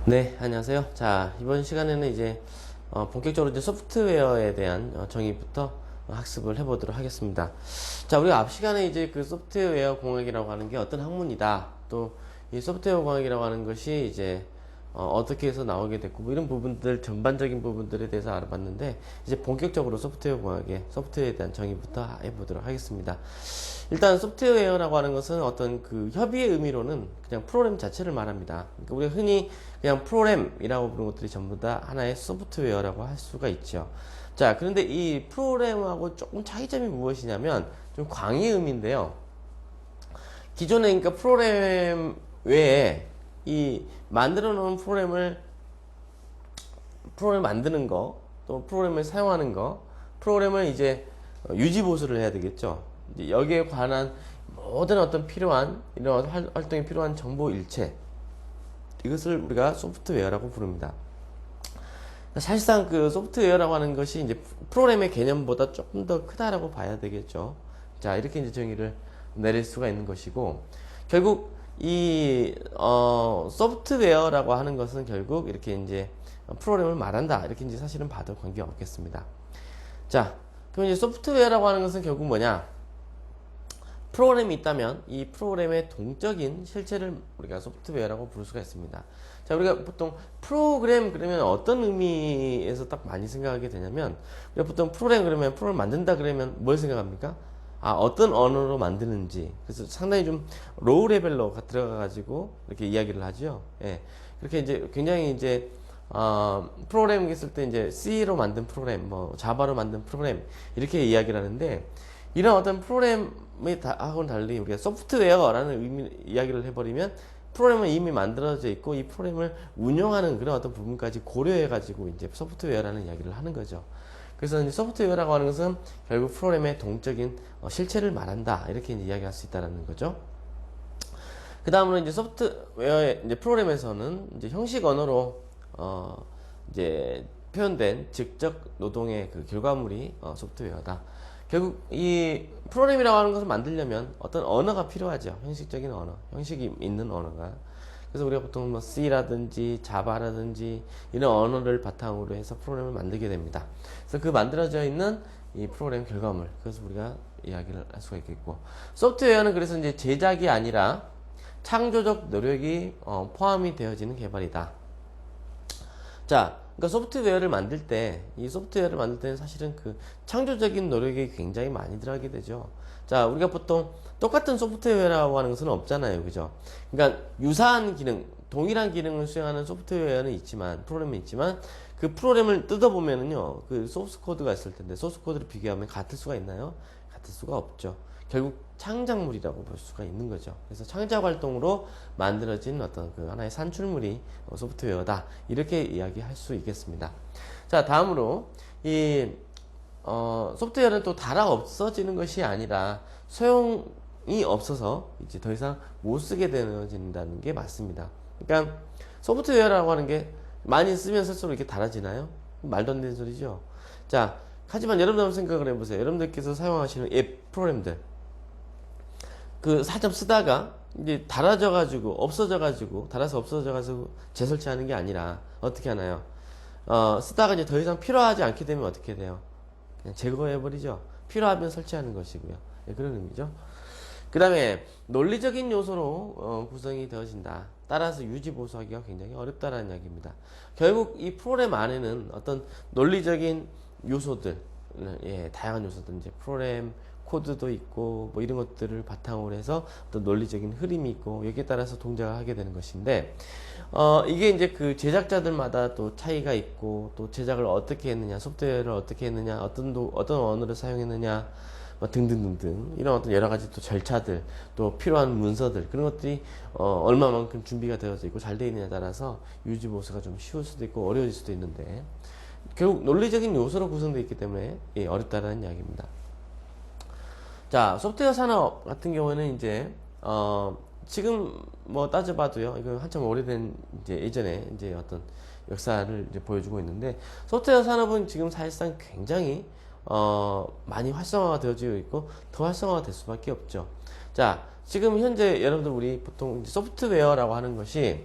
네, 안녕하세요. 자, 이번 시간에는 이제 본격적으로 이제 소프트웨어에 대한 정의부터 학습을 해보도록 하겠습니다. 자, 우리가 앞 시간에 이제 그 소프트웨어 공학이라고 하는 게 어떤 학문이다. 또 이 소프트웨어 공학이라고 하는 것이 이제 떻게 해서 나오게 됐고 뭐 이런 부분들 전반적인 부분들에 대해서 알아봤는데 이제 본격적으로 소프트웨어 공학의 소프트웨어에 대한 정의부터 해보도록 하겠습니다. 일단 소프트웨어라고 하는 것은 어떤 그 협의의 의미로는 그냥 프로그램 자체를 말합니다. 그러니까 우리가 흔히 그냥 프로그램이라고 부르는 것들이 전부 다 하나의 소프트웨어라고 할 수가 있죠. 자, 그런데 이 프로그램하고 조금 차이점이 무엇이냐면 좀 광의 의미인데요. 기존에 그러니까 프로그램 외에 이 만들어 놓은 프로그램 만드는 거, 또 프로그램을 사용하는 거, 프로그램을 이제 유지 보수를 해야 되겠죠. 이제 여기에 관한 모든 어떤 필요한 이런 활동에 필요한 정보 일체, 이것을 우리가 소프트웨어라고 부릅니다. 사실상 그 소프트웨어라고 하는 것이 이제 프로그램의 개념보다 조금 더 크다라고 봐야 되겠죠. 자, 이렇게 이제 정의를 내릴 수가 있는 것이고, 결국 이 소프트웨어라고 하는 것은 결국 이렇게 이제 프로그램을 말한다, 이렇게 이제 사실은 봐도 관계가 없겠습니다. 자, 그럼 이제 소프트웨어라고 하는 것은 결국 뭐냐? 프로그램이 있다면 이 프로그램의 동적인 실체를 우리가 소프트웨어라고 부를 수가 있습니다. 자, 우리가 보통 프로그램 그러면 어떤 의미에서 딱 많이 생각하게 되냐면, 우리가 보통 프로그램 그러면 프로그램 만든다 그러면 뭘 생각합니까? 아, 어떤 언어로 만드는지. 그래서 상당히 좀 로우 레벨로 들어가 가지고 이렇게 이야기를 하죠. 예. 그렇게 이제 굉장히 이제 프로그램 했을 때 이제 C로 만든 프로그램, 뭐 자바로 만든 프로그램, 이렇게 이야기를 하는데, 이런 어떤 프로그램이 하고는 달리 우리가 소프트웨어라는 이야기를 해버리면 프로그램은 이미 만들어져 있고 이 프로그램을 운영하는 그런 어떤 부분까지 고려해가지고 이제 소프트웨어라는 이야기를 하는 거죠. 그래서 이제 소프트웨어라고 하는 것은 결국 프로그램의 동적인 실체를 말한다, 이렇게 이제 이야기할 수 있다는 거죠. 그 다음으로 이제 소프트웨어의 이제 프로그램에서는 이제 형식 언어로 이제 표현된 직접 노동의 그 결과물이 소프트웨어다. 결국 이 프로그램이라고 하는 것을 만들려면 어떤 언어가 필요하죠. 형식적인 언어, 형식이 있는 언어가. 그래서 우리가 보통 뭐 C라든지 자바라든지 이런 언어를 바탕으로 해서 프로그램을 만들게 됩니다. 그래서 그 만들어져 있는 이 프로그램 결과물, 그래서 우리가 이야기를 할 수가 있겠고, 소프트웨어는 그래서 이제 제작이 아니라 창조적 노력이 포함이 되어지는 개발이다. 자, 그러니까 소프트웨어를 만들 때, 이 소프트웨어를 만들 때는 사실은 그 창조적인 노력이 굉장히 많이 들어가게 되죠. 자, 우리가 보통 똑같은 소프트웨어라고 하는 것은 없잖아요. 그죠? 그러니까 유사한 기능, 동일한 기능을 수행하는 소프트웨어는 있지만, 프로그램이 있지만, 그 프로그램을 뜯어보면은요, 그 소스 코드가 있을 텐데, 소스 코드를 비교하면 같을 수가 있나요? 같을 수가 없죠. 결국 창작물이라고 볼 수가 있는 거죠. 그래서 창작 활동으로 만들어진 어떤 그 하나의 산출물이 소프트웨어다, 이렇게 이야기할 수 있겠습니다. 자, 다음으로 이 소프트웨어는 또 달아 없어지는 것이 아니라 소용이 없어서 이제 더 이상 못 쓰게 되어진다는 게 맞습니다. 그러니까 소프트웨어라고 하는 게 많이 쓰면 쓸수록 이렇게 달아지나요? 말도 안 되는 소리죠. 자, 하지만 여러분들 한번 생각을 해보세요. 여러분들께서 사용하시는 앱 프로그램들, 그 살짝 쓰다가 이제 달아져가지고 없어져가지고, 달아서 없어져가지고 재설치하는 게 아니라 어떻게 하나요? 쓰다가 이제 더 이상 필요하지 않게 되면 어떻게 돼요? 그냥 제거해버리죠. 필요하면 설치하는 것이고요. 네, 그런 의미죠. 그 다음에 논리적인 요소로 구성이 되어진다. 따라서 유지 보수하기가 굉장히 어렵다라는 이야기입니다. 결국 이 프로그램 안에는 어떤 논리적인 요소들, 예, 다양한 요소들, 이제 프로그램 코드도 있고 뭐 이런 것들을 바탕으로 해서 어떤 논리적인 흐름이 있고, 여기에 따라서 동작을 하게 되는 것인데, 이게 이제 그 제작자들마다 또 차이가 있고, 또 제작을 어떻게 했느냐, 소프트웨어를 어떻게 했느냐, 어떤 언어를 사용했느냐, 뭐 등등등등, 이런 어떤 여러 가지 또 절차들, 또 필요한 문서들, 그런 것들이 얼마만큼 준비가 되어져 있고 잘 되어 있느냐에 따라서 유지 보수가 좀 쉬울 수도 있고 어려워질 수도 있는데, 결국 논리적인 요소로 구성되어 있기 때문에 예, 어렵다라는 이야기입니다. 자, 소프트웨어 산업 같은 경우에는 이제 지금 뭐 따져봐도요, 이거 한참 오래된 이제 예전에 이제 어떤 역사를 이제 보여주고 있는데, 소프트웨어 산업은 지금 사실상 굉장히 많이 활성화가 되어지고 있고 더 활성화가 될 수밖에 없죠. 자, 지금 현재 여러분들 우리 보통 이제 소프트웨어라고 하는 것이